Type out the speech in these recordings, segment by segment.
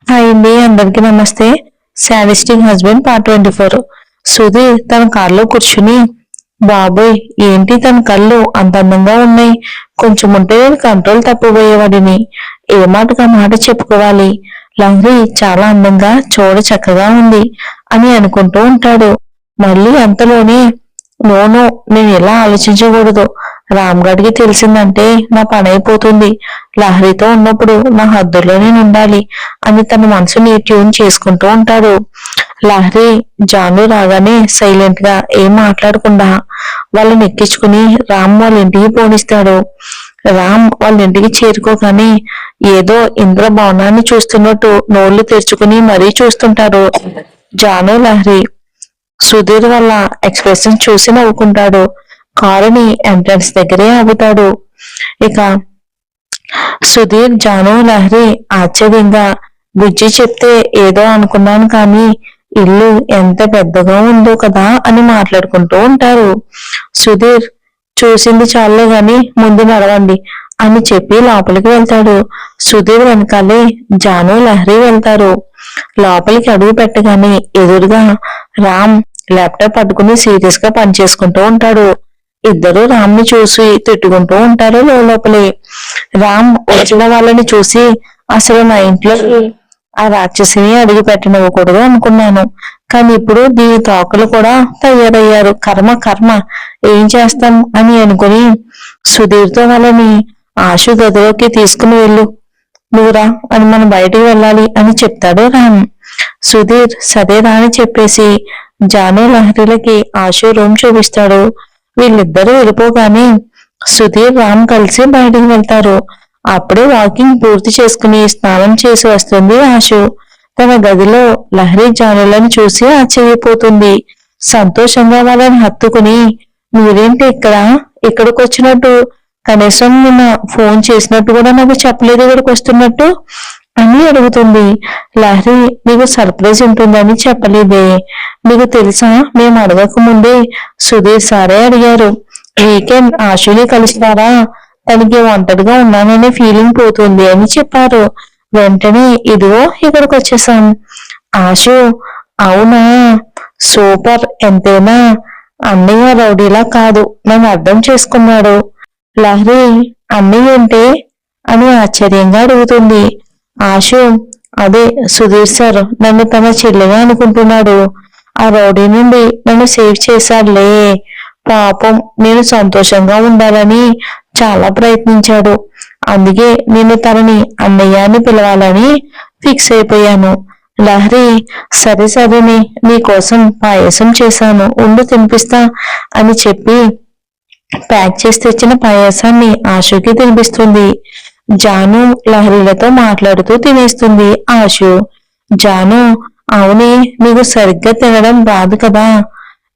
Hi అండి, అందరికీ నమస్తే. Sadistic husband part 24. సుధీర్ తన కారులో కూర్చుని, బాబోయ్ ఏంటి తన కళ్ళు అంత అందంగా ఉన్నాయి, కొంచెం ఉంటే కంట్రోల్ తప్పిపోయేవాడిని, ఏ మాటగా మాట చెప్పుకోవాలి, లహరి చాలా అందంగా చూడ చక్కగా ఉంది అని అనుకుంటూ ఉంటాడు. మళ్ళీ అంతలోనే నోను, నేను ఎలా ఆలోచించకూడదు, రామ్గఢ్కి తెలిసిందంటే నా పని అయిపోతుంది, లహరితో ఉన్నప్పుడు నా హద్దుల్లో నేను ఉండాలి అని తన మనసుని ట్యూన్ చేసుకుంటూ ఉంటాడు. లహరి జాను రాగానే సైలెంట్ గా ఏం మాట్లాడకుండా వాళ్ళని ఎక్కించుకుని రామ్ వాళ్ళ ఇంటికి పోనిస్తాడు. రామ్ వాళ్ళ ఇంటికి చేరుకోగానే ఏదో ఇంద్రభవనాన్ని చూస్తున్నట్టు నోళ్లు తెరుచుకుని మరీ చూస్తుంటారు జాను, లహరి. సుధీర్ వల్ల ఎక్స్ప్రెషన్ చూసి నవ్వుకుంటాడు. కారుని ఎంట్రన్స్ దగ్గరే ఆగుతాడు. ఇక సుధీర్, జాను, లహరి ఆశ్చర్యంగా, బుజ్జి చెప్తే ఏదో అనుకున్నాను కానీ ఇల్లు ఎంత పెద్దగా ఉందో కదా అని మాట్లాడుకుంటూ ఉంటారు. సుధీర్, చూసింది చాలే గాని ముందు నడవండి అని చెప్పి లోపలికి వెళ్తాడు. సుధీర్ వెనకాలే జాను, లహరి వెళ్తారు. లోపలికి అడుగు పెట్టగానే ఎదురుగా రామ్ ల్యాప్టాప్ పట్టుకుని సీరియస్ గా పనిచేసుకుంటూ ఉంటాడు. ఇద్దరు రామ్ ని చూసి తిట్టుకుంటూ ఉంటారు లోపలే. రామ్ వచ్చిన వాళ్ళని చూసి, అసలు నా ఇంట్లోకి ఆ రాక్షసిని అడుగు పెట్టనివ్వకూడదు అనుకున్నాను, కానీ ఇప్పుడు దీని తోకలు కూడా తయారయ్యారు, కర్మ కర్మ, ఏం చేస్తాం అని అనుకుని సుధీర్తో వాళ్ళని ఆశు గదిలోకి తీసుకుని వెళ్ళు, నువ్వురా అని మనం బయటికి వెళ్ళాలి అని చెప్తాడు రామ్. సుధీర్ సరేరా అని చెప్పేసి జాను, లహరిలకి ఆశు రూమ్ చూపిస్తాడు. వీళ్ళిద్దరూ వెళ్ళిపోగానే సుధీర్, రామ్ కలిసి బయటికి వెళ్తారు. అప్పుడే వాకింగ్ పూర్తి చేసుకుని స్నానం చేసి వస్తుంది ఆశు. తన గదిలో లహరి, జానులను చూసి ఆశ్చర్యపోతుంది. సంతోషంగా వాళ్ళని హత్తుకుని, మీరేంటి ఇక్కడికి వచ్చినట్టు, కనీసం నిన్న ఫోన్ చేసినట్టు కూడా నాకు చెప్పలేదు ఇక్కడికి వస్తున్నట్టు అని అడుగుతుంది. లహరి, నీకు సర్ప్రైజ్ ఉంటుందని చెప్పలేదే, నీకు తెలుసా, మేము అడగక ముందే సుధీర్ సారే అడిగారు, వీకెండ్ ఆశుని కలుస్తారా, తనకి ఒంటరిగా ఉన్నాననే ఫీలింగ్ పోతుంది అని చెప్పారు. వెంటనే ఇదిగో ఇక్కడికి వచ్చేసాం. ఆశు, అవునా, సూపర్, ఎంతైనా అన్నయ్య రౌడీలా కాదు, నన్ను అర్థం చేసుకున్నాడు. లహరి, అన్నయ్య ఏంటే అని ఆశ్చర్యంగా అడుగుతుంది. ఆశు, అదే సుధీర్ సార్ నన్ను తన చెల్లిగా అనుకుంటున్నాడు, ఆ రౌడీ నుండి నన్ను సేవ్ చేశాడులే, పాపం నేను సంతోషంగా ఉండాలని చాలా ప్రయత్నించాడు, అందుకే నేను తనని అన్నయ్య అని పిలవాలని ఫిక్స్ అయిపోయాను. లహరి, సరే సరేనే, నీకోసం పాయసం చేశాను, ఉండు తినిపిస్తా అని చెప్పి ప్యాక్ చేసి తెచ్చిన పాయసాన్ని ఆశుకి తినిపిస్తుంది. జాను లహరిలతో మాట్లాడుతూ తినేస్తుంది ఆశు. జాను, అవునే, నీకు సరిగ్గా తినడం రాదు కదా,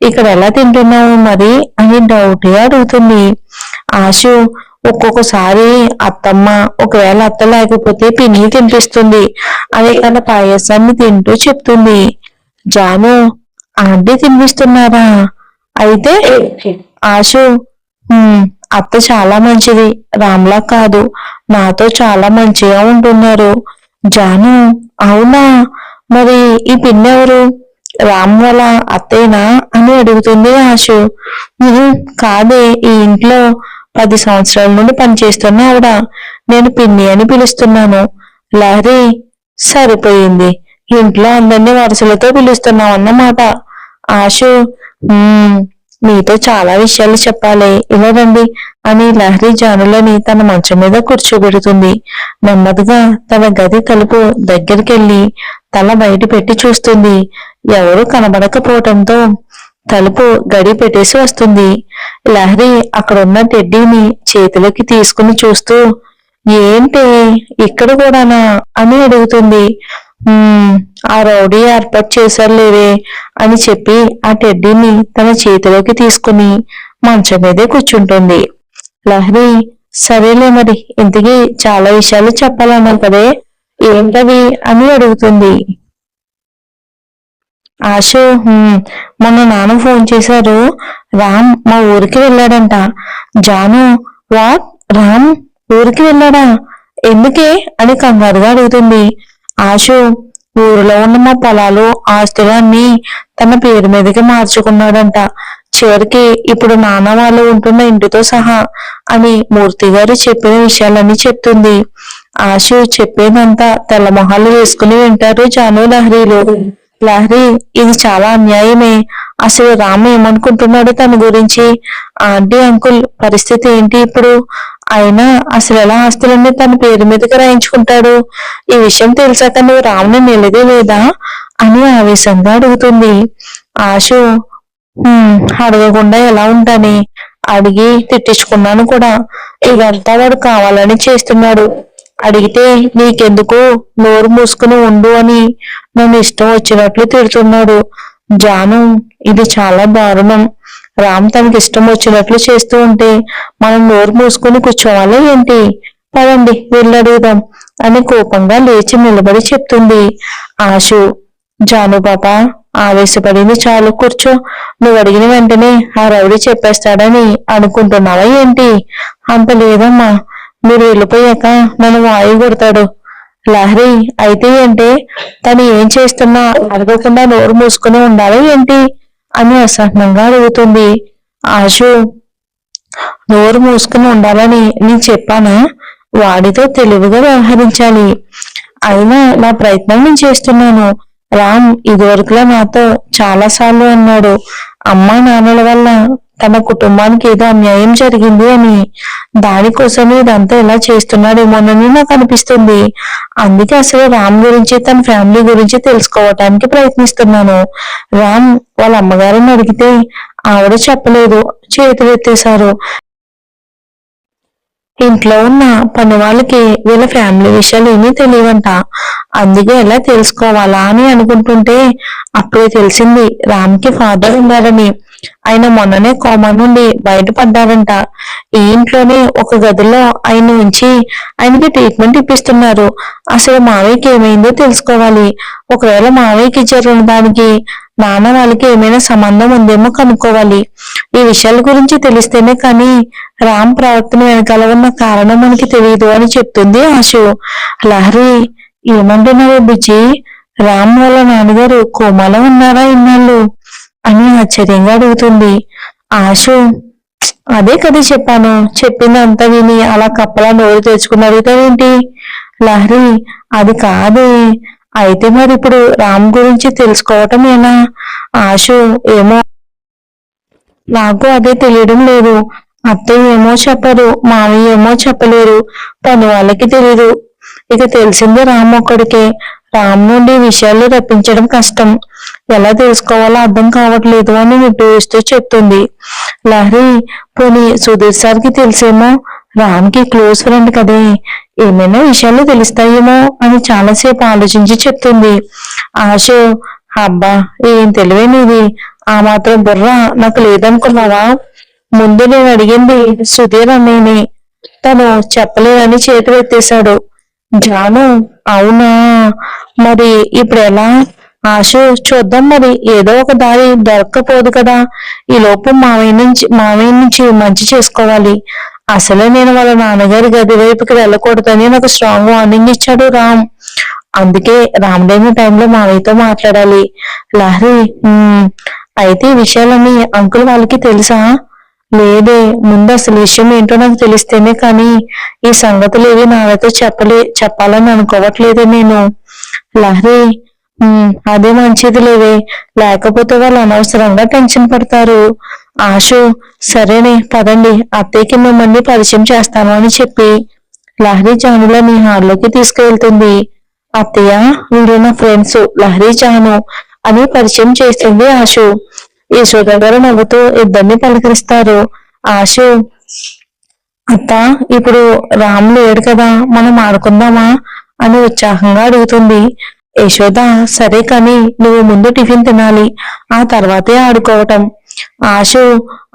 ఇక్కడ ఎలా తింటున్నావు మరి అని డౌట్ గా అడుగుతుంది. ఆశు, ఒక్కొక్కసారి అత్తమ్మ, ఒకవేళ అత్త లేకపోతే పిన్ని తినిపిస్తుంది అని తన పాయసాన్ని తింటూ చెప్తుంది. జాను, ఆంటీ తినిపిస్తున్నారా అయితే? ఆశు, అత్త చాలా మంచిది, రామ్లా కాదు, నాతో చాలా మంచిగా ఉంటున్నారు. జాను, అవునా, మరి ఈ పిన్ ఎవరు, రామ్ వాళ్ళ అత్తేనా అని అడుగుతుంది ఆశు. కాదే, ఈ ఇంట్లో 10 సంవత్సరాల నుండి పనిచేస్తున్న ఆవిడ, నేను పిన్ని అని పిలుస్తున్నాను. లహరి, సరిపోయింది, ఇంట్లో అందరినీ వరుసలతో పిలుస్తున్నావు అన్నమాట. ఆశు, మీతో చాలా విషయాలు చెప్పాలి, ఇలా రండి అని లహరి జానులని తన మంచం మీద కూర్చోబెడుతుంది. నెమ్మదిగా తన గది తలుపు దగ్గరికెళ్ళి తల బయట పెట్టి చూస్తుంది. ఎవరూ కనబడకపోవటంతో తలుపు గడి పెట్టేసి వస్తుంది. లహరి అక్కడున్న టెడ్డీని చేతిలోకి తీసుకుని చూస్తూ, ఏంటి ఇక్కడ కూడానా అని అడుగుతుంది. ఆ రౌడీ ఏర్పాటు చేశారులేవే అని చెప్పి ఆ టెడ్డీని తన చేతిలోకి తీసుకుని మంచం మీదే కూర్చుంటుంది. లహరి, సరేలే మరి, ఇంతకీ చాలా విషయాలు చెప్పాలన్నావు కదే, ఏంటవి అని అడుగుతుంది. ఆశు, మొన్న నాన్న ఫోన్ చేశారు, రామ్ మా ఊరికి వెళ్ళాడంట. జాను, వాట్, రామ్ ఊరికి వెళ్ళాడా, ఎందుకే అని కంగారుగా అడుగుతుంది. ఆశు ఊరిలో ఉన్న మా పొలాలు ఆస్తులన్నీ తన పేరు మీదకి మార్చుకున్నాడంట. చివరికి ఇప్పుడు నాన్న వాళ్ళు ఉంటున్న ఇంటితో సహా అని మూర్తి గారు చెప్పిన విషయాలన్నీ చెప్తుంది. ఆశు చెప్పేదంతా తెల్లమొహాలు వేసుకుని వింటారు జాను లహరీలు. లహరి, ఇది చాలా అన్యాయమే. అసలు రామ్ ఏమనుకుంటున్నాడు తన గురించి? ఆంటీ అంకుల్ పరిస్థితి ఏంటి ఇప్పుడు? అయినా అసలు ఎలా ఆస్తులన్నీ తన పేరు మీదకి రాయించుకుంటాడు? ఈ విషయం తెలిసాక నువ్వు రామ్ని నిలదే లేదా అని ఆవేశంగా అడుగుతుంది. ఆశు అడగకుండా ఎలా ఉంటాని? అడిగి తిట్టించుకున్నాను కూడా. ఇదంతా వాడు కావాలని చేస్తున్నాడు. అడిగితే నీకెందుకు, నోరు మూసుకుని ఉండు అని నన్ను ఇష్టం వచ్చినట్లు తిడుతున్నాడు. జాను, ఇది చాలా దారుణం. రామ్ తనకి ఇష్టం వచ్చినట్లు చేస్తూ ఉంటే మనం నోరు మూసుకుని కూర్చోవాలి ఏంటి? పదండి వెళ్ళి అడుగుదాం అని కోపంగా లేచి నిలబడి చెప్తుంది ఆశు. జాను పాప, ఆవేశపడింది చాలు, కూర్చో. నువ్వు అడిగిన వెంటనే ఆ రౌడీ చెప్పేస్తాడని అనుకుంటున్నావా ఏంటి? అంత లేదమ్మా, మీరు వెళ్ళిపోయాక నన్ను వాయు కొడతాడు. లహరి, అయితే ఏంటి? తను ఏం చేస్తున్నా అడగకుండా నోరు మూసుకుని ఉండాలి ఏంటి అని అసహనంగా అడుగుతుంది ఆశు. నోరు మూసుకుని ఉండాలని నేను చెప్పానా? వాడితో తెలివిగా వ్యవహరించాలి. అయినా నా ప్రయత్నం నేను చేస్తున్నాను. రామ్ ఇదివరకులా నాతో చాలా సార్లు అన్నాడు, అమ్మా నాన్నల వల్ల తన కుటుంబానికి ఏదో అన్యాయం జరిగింది అని. దానికోసమే ఇదంతా ఇలా చేస్తున్నాడేమోనని నాకు అనిపిస్తుంది. అందుకే అసలు రామ్ గురించి, తన ఫ్యామిలీ గురించి తెలుసుకోవటానికి ప్రయత్నిస్తున్నాను. రామ్ వాళ్ళ అమ్మగారిని అడిగితే ఆవిడ చెప్పలేదు, చేతులు ఎత్తేశారు. ఇంట్లో ఉన్న పని వాళ్ళకి వీళ్ళ ఫ్యామిలీ విషయాలు ఏమీ తెలియవంట. అందుకే ఎలా తెలుసుకోవాలా అని అనుకుంటుంటే అప్పుడే తెలిసింది రామ్కి ఫాదర్ ఉన్నారని. ఆయన మొన్ననే కోమా నుండి బయటపడ్డారంట. ఈ ఇంట్లోనే ఒక గదిలో ఆయన ఉంచి ఆయనకి ట్రీట్మెంట్ ఇప్పిస్తున్నారు. అసలు మావయ్యకి ఏమైందో తెలుసుకోవాలి. ఒకవేళ మావయ్యకి జరిగిన దానికి నాన్న వాళ్ళకి ఏమైనా సంబంధం ఉందేమో కనుక్కోవాలి. ఈ విషయాల గురించి తెలిస్తేనే కానీ రామ్ ప్రవర్తన వెనకాల ఉన్న కారణం మనకి తెలియదు అని చెప్తుంది ఆశు. లహరి, ఏమంటున్నావు బుజ్జి? రామ్ వాళ్ళ నాన్నగారు కోమాలో ఉన్నారా ఇన్నాళ్ళు అని ఆశ్చర్యంగా అడుగుతుంది ఆశు. అదే కదా చెప్పాను. చెప్పిందంతా విని అలా కప్పలా నోరు తెచ్చుకుని అడుగుతావేంటి? లహరి, అది కాదే. అయితే మరి ఇప్పుడు రామ్ గురించి తెలుసుకోవటం ఎలా? ఆశు, ఏమో నాకు అదే తెలియడం లేదు. అత్తయ్య ఏమో చెప్పరు, మామయ్య ఏమో చెప్పలేరు, పని వాళ్ళకి తెలీదు. ఇక తెలిసిందే రామ్ ఒక్కడికే. రామ్ నుండి విషయాలు రప్పించడం కష్టం. ఎలా తెలుసుకోవాలో అర్థం కావట్లేదు అని నిట్టూస్తూ చెప్తుంది లహరి. పోనీ సుధీర్ సార్కి తెలిసేమో, రామ్కి క్లోజ్ ఫ్రెండ్ కదే, ఏమైనా విషయాలు తెలుస్తాయేమో అని చాలాసేపు ఆలోచించి చెప్తుంది ఆశ. అబ్బా, ఏం తెలివైనది. ఆ మాత్రం బుర్ర నాకు లేదనుకున్నావా? ముందు నేను అడిగింది సుధీర్ అన్నయ్యని, తను చెప్పలేదని చేతులు ఎత్తేశాడు. జాను, అవునా? మరి ఇప్పుడు ఎలా? ఆశు, చూద్దాం మరి, ఏదో ఒక దారి దొరక్కపోదు కదా. ఈ లోపు మావయ్య నుంచి మంచి చేసుకోవాలి. అసలే నేను వాళ్ళ నాన్నగారి గది వైపుకి వెళ్ళకూడదని నాకు స్ట్రాంగ్ వార్నింగ్ ఇచ్చాడు రామ్. అందుకే రామ్ లేని టైంలో మావయ్యతో మాట్లాడాలి. లహరి, అయితే ఈ విషయాలన్నీ అంకుల్ వాళ్ళకి తెలుసా? లేదే. ముందు అసలు విషయం ఏంటో నాకు తెలిస్తేనే కానీ ఈ సంగతులు ఏవి నాన్నతో చెప్పాలని అనుకోవట్లేదే నేను. లహరి, అదే మంచిది లేవే, లేకపోతే వాళ్ళు అనవసరంగా టెన్షన్ పడతారు. ఆశు, సరేనే పదండి, అత్తయ్యకి మిమ్మల్ని పరిచయం చేస్తాను అని చెప్పి లహరి జానులని హాల్లోకి తీసుకువెళ్తుంది. అత్తయ్య, వీళ్ళు నా ఫ్రెండ్స్ లహరి జాను అని పరిచయం చేస్తుంది ఆశు. యశోద గారు నవ్వుతూ ఇద్దరిని పలకరిస్తారు. ఆశు, అత్త, ఇప్పుడు రామ్ లేడు కదా, మనం ఆడుకుందామా అని ఉత్సాహంగా అడుగుతుంది. యశోద, సరే కానీ నువ్వు ముందు టిఫిన్ తినాలి, ఆ తర్వాతే ఆడుకోవటం. ఆశు,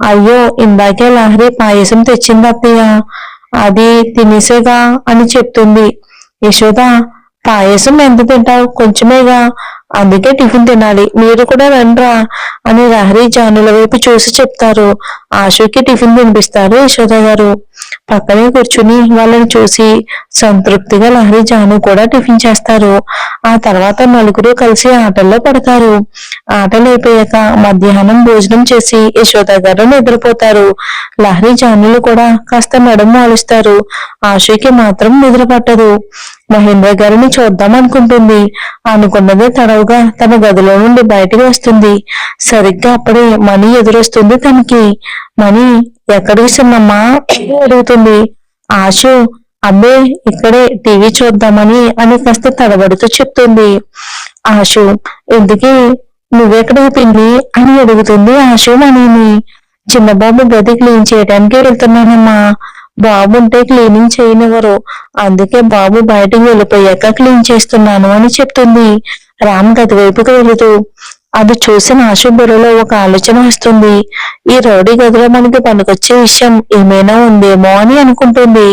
అయ్యో, ఇందాకే లహరి పాయసం తెచ్చింది అత్తయ్య, అది తినేసేగా అని చెప్తుంది. యశోద, పాయసం ఎంత తింటావు? కొంచెమేగా, అందుకే టిఫిన్ తినాలి, మీరు కూడా రండ్రా అని లహరి జానుల వైపు చూసి చెప్తారు. ఆశుకి టిఫిన్ తినిపిస్తారు యశోద గారు. పక్కనే కూర్చుని వాళ్ళని చూసి సంతృప్తిగా లహరి జాను కూడా టిఫిన్ చేస్తారు. ఆ తర్వాత నలుగురు కలిసి ఆటల్లో పడతారు. ఆటలు అయిపోయాక మధ్యాహ్నం భోజనం చేసి యశోద గారు నిద్రపోతారు. లహరి జానులు కూడా కాస్త నడుము ఆలుస్తారు. ఆశకి మాత్రం నిద్ర పట్టదు. మహేంద్ర గారిని చూద్దాం అనుకుంటుంది. అనుకున్నదే తడవుగా తన గదిలో నుండి బయటికి వస్తుంది. సరిగ్గా అప్పుడే మణి ఎదురొస్తుంది తనకి. మణి, ఎక్కడికి చిన్నమ్మా అని అడుగుతుంది. ఆశు, అబ్బే ఇక్కడే టీవీ చూద్దామని అని కాస్త తడబడుతూ చెప్తుంది. ఆశు, ఎందుకే నువ్వెక్కడికి పిన్ని అని అడుగుతుంది ఆశు మణిని. చిన్నబాబు గది క్లీన్ చేయడానికి వెళ్తున్నానమ్మా. బాబు ఉంటే క్లీనింగ్ చేయనివ్వరు, అందుకే బాబు బయటికి వెళ్ళిపోయాక క్లీన్ చేస్తున్నాను అని చెప్తుంది రామ్ గది వైపుకి వెళుతూ. అది చూసిన ఆశు బుర్రలో ఒక ఆలోచన వస్తుంది. ఈ రౌడీ గదిలో మనకి పనికొచ్చే విషయం ఏమైనా ఉందేమో అని అనుకుంటుంది.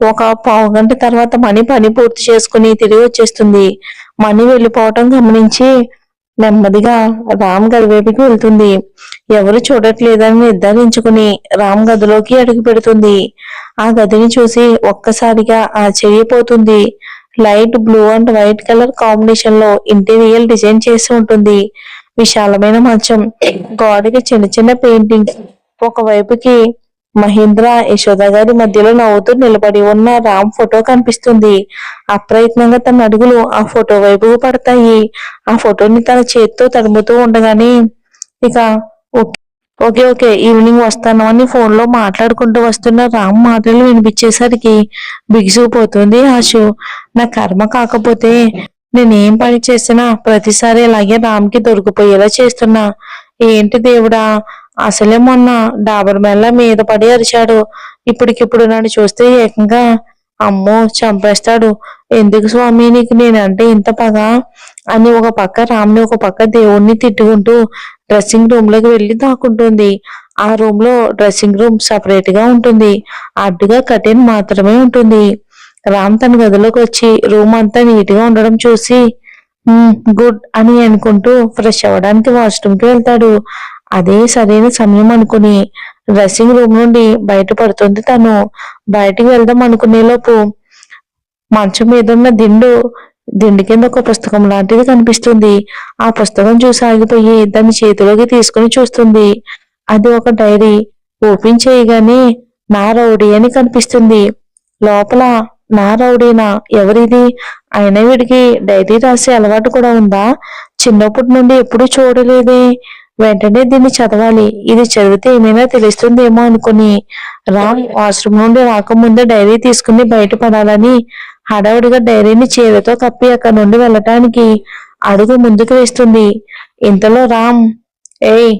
ఒక పావుగంట తర్వాత మణి పని పూర్తి చేసుకుని తిరిగి వచ్చేస్తుంది. మణి వెళ్ళిపోవటం గమనించి నెమ్మదిగా రామ్ గది వైపుకి వెళ్తుంది. ఎవరు చూడట్లేదని నిర్ధారించుకుని రామ్ గదిలోకి అడుగు పెడుతుంది. ఆ గదిని చూసి ఒక్కసారిగా ఆశ్చర్యపోతుంది. Light blue and white colour combination లో ఇంటీరియర్ డిజైన్ చేసి ఉంటుంది. విశాలమైన మంచం, గోడకి చిన్న చిన్న పెయింటింగ్స్, ఒకవైపుకి మహేంద్ర యశోద గారి మధ్యలో నవ్వుతూ నిలబడి ఉన్న రామ్ ఫోటో కనిపిస్తుంది. అప్రయత్నంగా తన అడుగులు ఆ ఫోటో వైపుకు పడతాయి. ఆ ఫోటోని తన చేతితో తడుముతూ ఉండగానే ఇక ఓకే ఓకే ఈవినింగ్ వస్తాను అని ఫోన్ లో మాట్లాడుకుంటూ వస్తున్న రామ్ మాటలు వినిపించేసరికి బిగుసుకుపోతుంది ఆశు. నా కర్మ కాకపోతే నేనేం పని చేసినా ప్రతిసారి ఇలాగే రామ్కి దొరికిపోయేలా చేస్తున్నా. ఏంటి దేవుడా, అసలే మొన్న డాబర్ మెల్ల మీద పడి అరిచాడు. ఇప్పటికిప్పుడు నన్ను చూస్తే ఏకంగా అమ్మో చంపేస్తాడు. ఎందుకు స్వామి నీకు నేనంటే ఇంత పగ అని ఒక పక్క రామ్ని ఒక పక్క దేవుణ్ణి తిట్టుకుంటూ డ్రెస్సింగ్ రూమ్ లోకి వెళ్లి దాక్కుంటుంది. ఆ రూమ్ లో డ్రెస్సింగ్ రూమ్ సపరేట్ గా ఉంటుంది. అడ్డుగా కర్టెన్ మాత్రమే ఉంటుంది. రామ్ తన గదిలోకి వచ్చి రూమ్ అంతా నీట్ గా ఉండడం చూసి గుడ్ అని అనుకుంటూ ఫ్రెష్ అవ్వడానికి వాష్రూమ్ కి వెళ్తాడు. అదే సరైన సమయం అనుకుని డ్రెస్సింగ్ రూమ్ నుండి బయటపడుతుంది తను. బయటికి వెళ్దాం అనుకునే లోపు మంచం మీద ఉన్న దిండు కింద ఒక పుస్తకం లాంటిది కనిపిస్తుంది. ఆ పుస్తకం చూసి ఆగిపోయి దాన్ని చేతిలోకి తీసుకుని చూస్తుంది. అది ఒక డైరీ. ఓపెన్ చేయగానే నా రౌడీ అని కనిపిస్తుంది. లోపల నా రౌడీనా, ఎవరిది? అయినా వీడికి డైరీ రాసే అలవాటు కూడా ఉందా? చిన్నప్పటి నుండి ఎప్పుడూ చూడలేదే. వెంటనే దీన్ని చదవాలి, ఇది చదివితే ఏమైనా తెలుస్తుందేమో అనుకుని రామ్ వాష్రూమ్ నుండి రాకముందే డైరీ తీసుకుని బయటపడాలని హడావుడిగా డైరీని చీరతో కప్పి అక్కడి నుండి వెళ్ళటానికి అడుగు ముందుకు వేస్తుంది. ఇంతలో రామ్, ఏయ్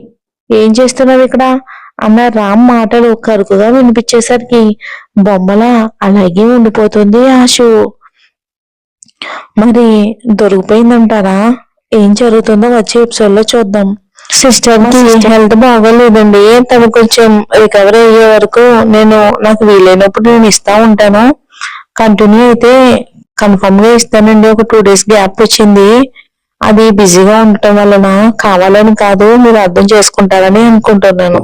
ఏం చేస్తున్నావు ఇక్కడ అన్న రామ్ మాటలు కరుకుగా వినిపించేసరికి బొమ్మలా అలాగే ఉండిపోతుంది ఆశు. మరి దొరికిపోయిందంటారా? ఏం జరుగుతుందో వచ్చే ఎపిసోడ్ లో చూద్దాం. సిస్టర్ కి హెల్త్ బాగోలేదండి. తను కొంచెం రికవర్ అయ్యే వరకు నాకు వీలైనప్పుడు నేను ఇస్తా ఉంటాను. కంటిన్యూ అయితే కన్ఫర్మ్ గా ఇస్తానండి. ఒక 2 days గ్యాప్ వచ్చింది. అది బిజీగా ఉండటం వలన, కావాలని కాదు, మీరు అర్థం చేసుకుంటారని అనుకుంటున్నాను.